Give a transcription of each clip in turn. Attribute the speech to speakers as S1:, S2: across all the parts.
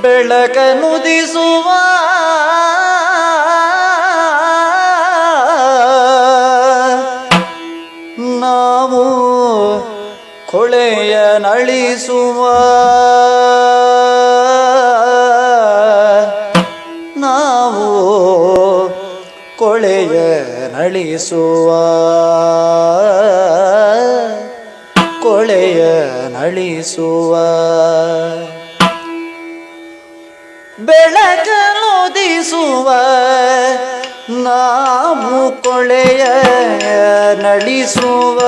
S1: ಬೆಳಕನುದಿಸುವ ನಾವು ಕೊಳೆಯ ನಳಿಸುವ ನಾವು ಕೊಳೆಯ ನಳಿಸುವ ಕೊಳೆಯ ನಳಿಸುವ ಬೆಳಕನುದಿಸುವ ನಾವು ಕೊಳೆಯ ನಳಿಸುವ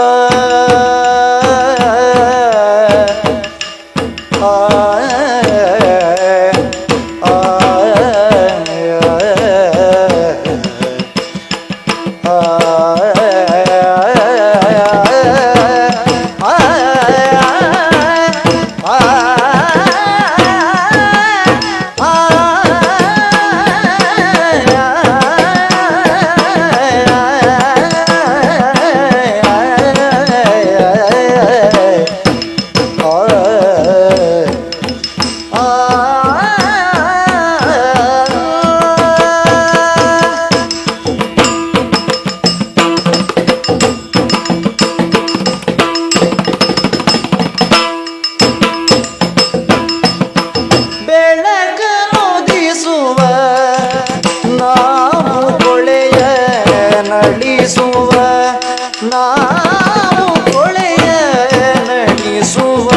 S1: ನಾವು ಕೊಳೆಯ ನಳಿಸುವ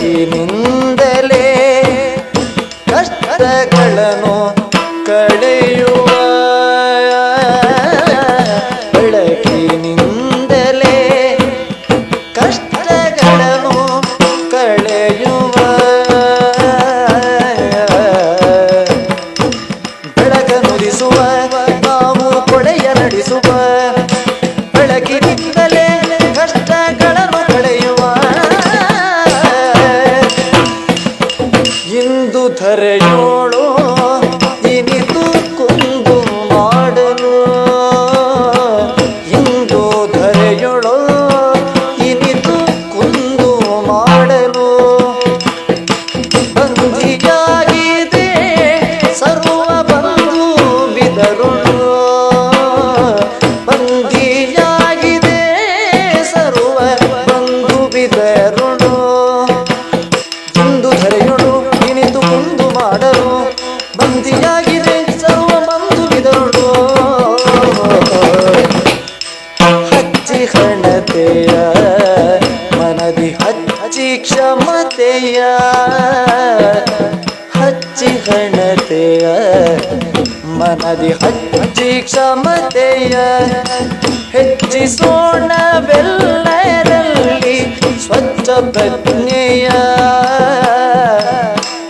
S1: ಬೆಳಕಿನಿಂದಲೇ ಕಷ್ಟಗಳನ್ನು ಕಳೆಯುವ ಬೆಳಕಿನಿಂದಲೇ ಕಷ್ಟಗಳನ್ನು ಕಳೆಯುವ ನಾವು ಕೊಳೆಯ ನಡೆಸುವ ಬೆಳಕಿನಿಂದಲೇ ಕಷ್ಟಗಳನ್ನು ಕಳೆಯುವ ಇಂದು ಧರೆಯೋಳು ಇನಿತು ಕುಂದು ಮಾಡಲು ಇಂದು ಧರೆಯೋಳು ಇನಿತು ಕುಂದು ಮಾಡಲು ಬಂಧಿಯಾಗಿದೆ ಸರ್ವ ಬಂಧಿಯಾಗಿದೆ ಸರ್ವ ಬಂಧು ಬಿದರುಣು ಇಂದು ಧರೆಯುಳು ಇನಿತು ಕುಂದು ಮಾಡಲು ಬಂಧಿಯಾಗಿದೆ ಸರ್ವ ಬಂಧು ಬಿದರುಣು ಹಚ್ಚಿ ಹಣತೆಯ ಮನದಿ ಹಚ್ಚಿ ಕ್ಷಮತೆಯ ಹಚ್ಚಿ ಹಣತೆಯ ಮನದಿ ಹಚ್ಚಿ ಕ್ಷಮತೆಯ ಹೆಚ್ಚಿಸೋಣವೆಲ್ಲರಲ್ಲಿ ಸ್ವಚ್ಛ ಪ್ರಜ್ಞೆಯ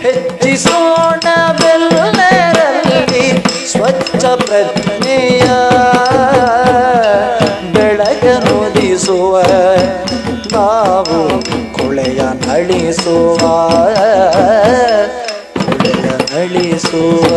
S1: ಹೆಚ್ಚಿಸೋಣವೆಲ್ಲರಲ್ಲಿ ಸ್ವಚ್ಛ ಪ್ರಜ್ಞೆಯ ಬೆಳಕನುದಿಸುವ ನಾವು ಕೊಳೆಯ ನಳಿಸುವ ಕೊಳೆಯ ನಳಿಸುವ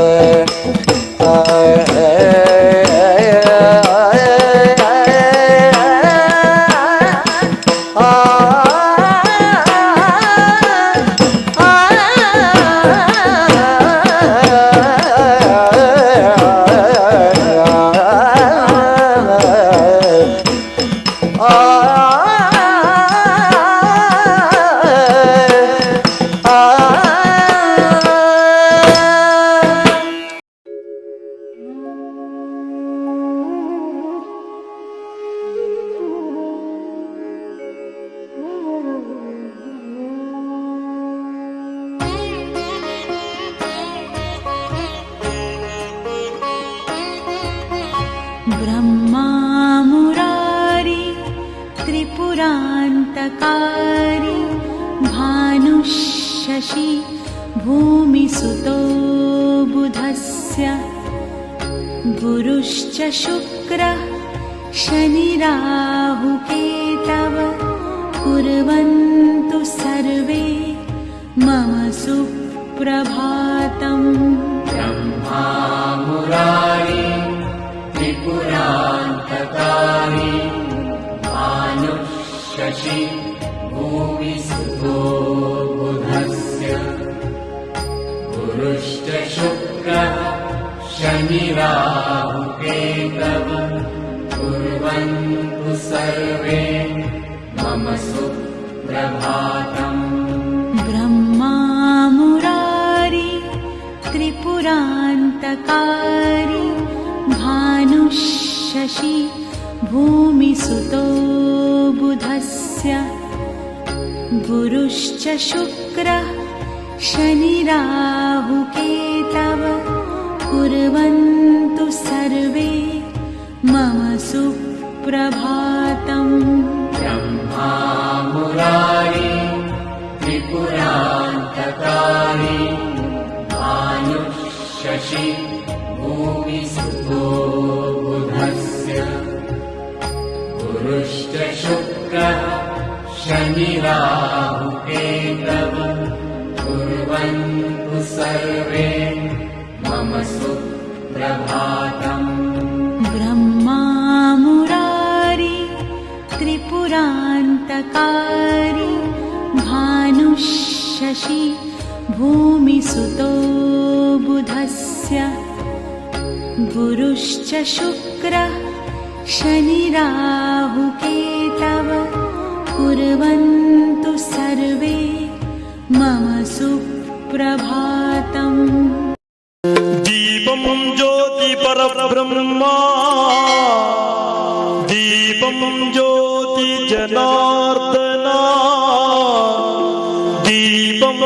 S2: ब्रह्मा मुरारी त्रिपुरान्तकारी भानुशशि भूमिसुतो बुधस्य गुरुश्च शुक्रः शनिराहुकेतव कुर्वन्तु सर्वे मम सुप्रभातम्।
S3: ब्रह्मा मुरारी त्रिपुरान्तकारी भानुशशि भूमिसुतो बुधस्य गुरुश्च शुक्रः शनिराहुकेतव कुर्वन्तु सर्वे मम सुप्रभातम्।
S2: ब्रह्मा मुरारी त्रिपुरान्तकारी भानुः शशी भूमिसुतो बुधस्य गुरुश्च शुक्रः शनिराहुकेतव कुर्वन्तु सर्वे मम सुप्रभातम्।
S3: ब्रह्मा मुरारी त्रिपुरान्तकारी भानुः शशी भूमिसुतो बुधस्य गुरुश्च शुक्रः शनिराहुकेतव कुर्वन्तु सर्वे मम सुप्रभातम्।
S2: ब्रह्मा मुरारी त्रिपुरान्तकारी भानुः शशी भूमिसुतो बुधस्य गुरुश्च शुक्रः शनिराहुकेतव कुर्वन्तु सर्वे मम सुप्रभातम्।
S4: दीपं ज्योति परब्रह्मा दीपं ज्योति जनार्दना दीपं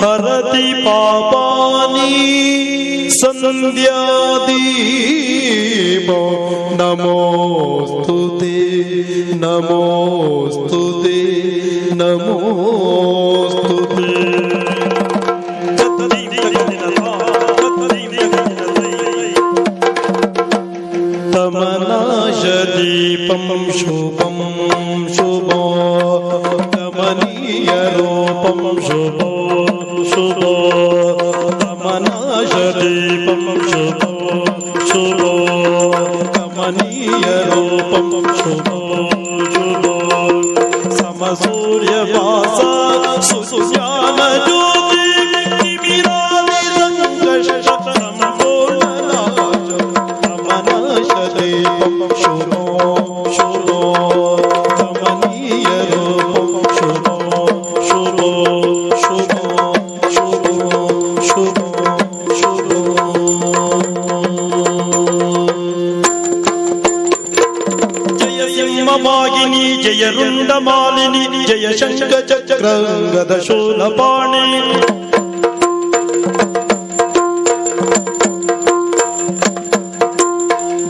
S4: हरति पापानि संध्यादीपो नमोस्तुते नमोस्तुते नमोस्तुते। तमनाशदीपं शुभं शुभो कमनीयरूपं शुभो शुभो तमनाशदीपं शुभो शुभो कमनीयरूपं शुभो शुभो समसूर्यवासा सुज्ञानज्योति शुभो शुभो कमनीयरूपं शुभो शुभो शुभो शुभो शुभो शुभो। जय सिंहवाहिनी जय रुण्डमालिनी जय शङ्खचक्रगदशूलपाणि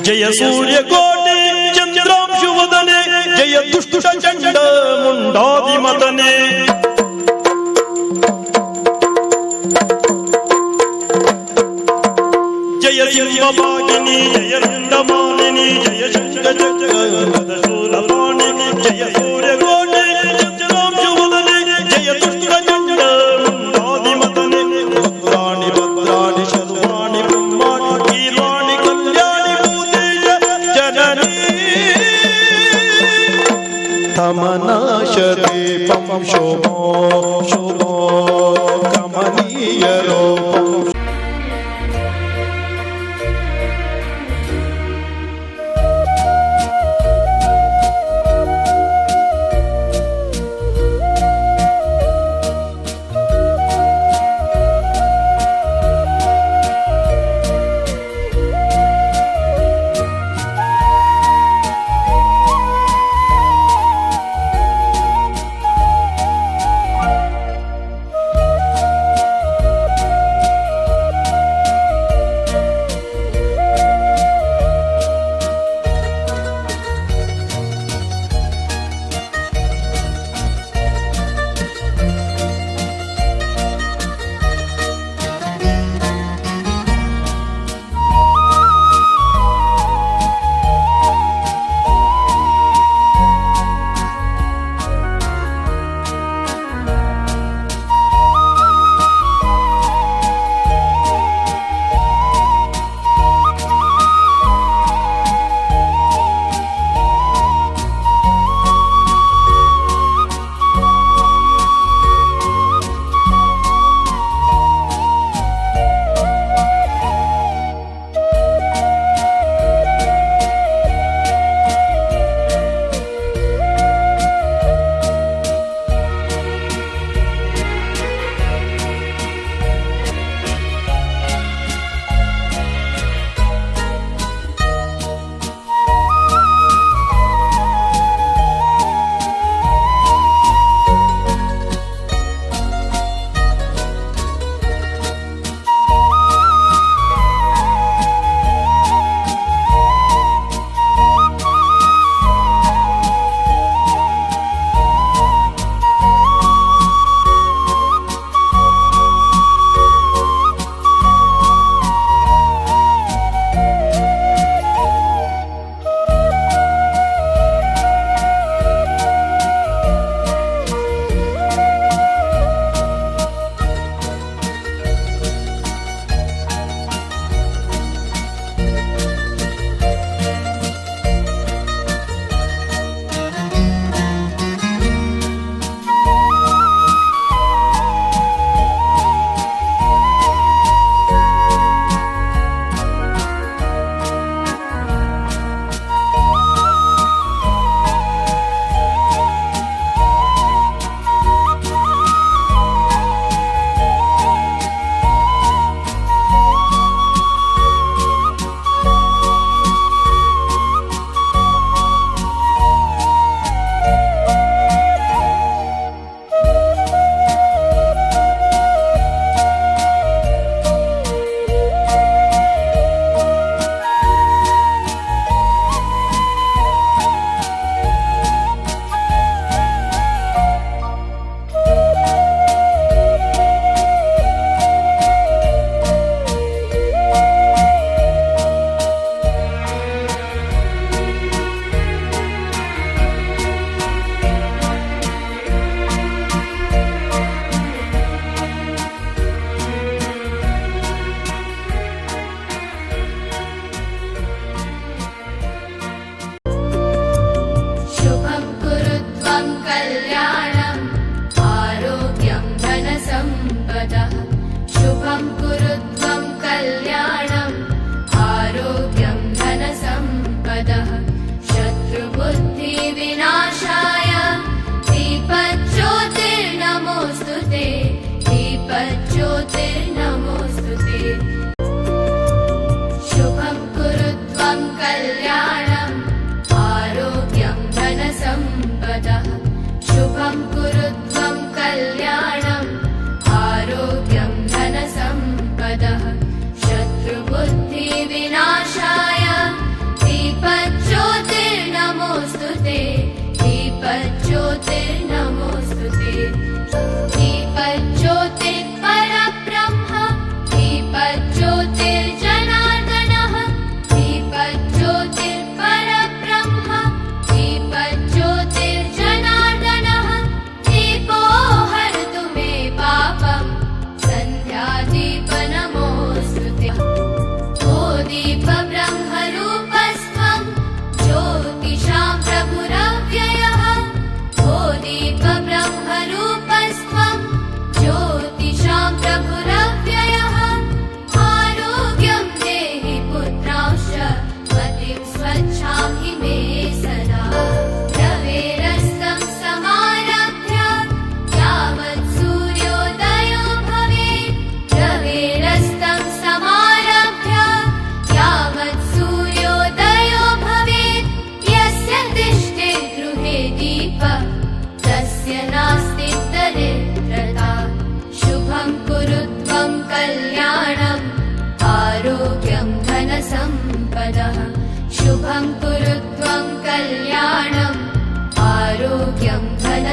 S4: जय सूर्यकोटि चन्द्रांशुवदने जय दुष्टचण्ड मुण्डादिमदने जय सिंहवाहिनी जय रुण्डमालिनी जय शङ्खचक्रगदशूलपाणि जय सूर्यकोटि चन्द्रांशुवदने जय दुष्टचण्ड मुण्डादिमदने भद्राणि भद्राणि शर्वाणि ब्रह्माणि गीर्वाणि कल्याणि तमनाशदीपं शुभो शुभो कमनीयरूपं।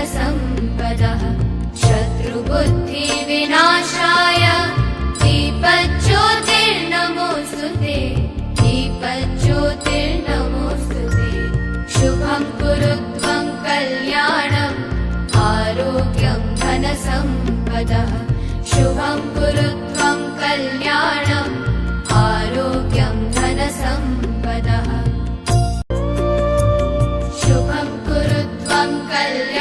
S5: धनसम्पदः शत्रुबुद्धिविनाशाय दीपज्योतिर्नमोऽस्तु ते दीपज्योतिर्नमोऽस्तु ते शुभं कुरु त्वं कल्याणम् आरोग्यं धनसम्पदः शुभं कुरु त्वं कल्याणम् आरोग्यं धनसम्पदः शुभं कुरु त्वं कल्याणम्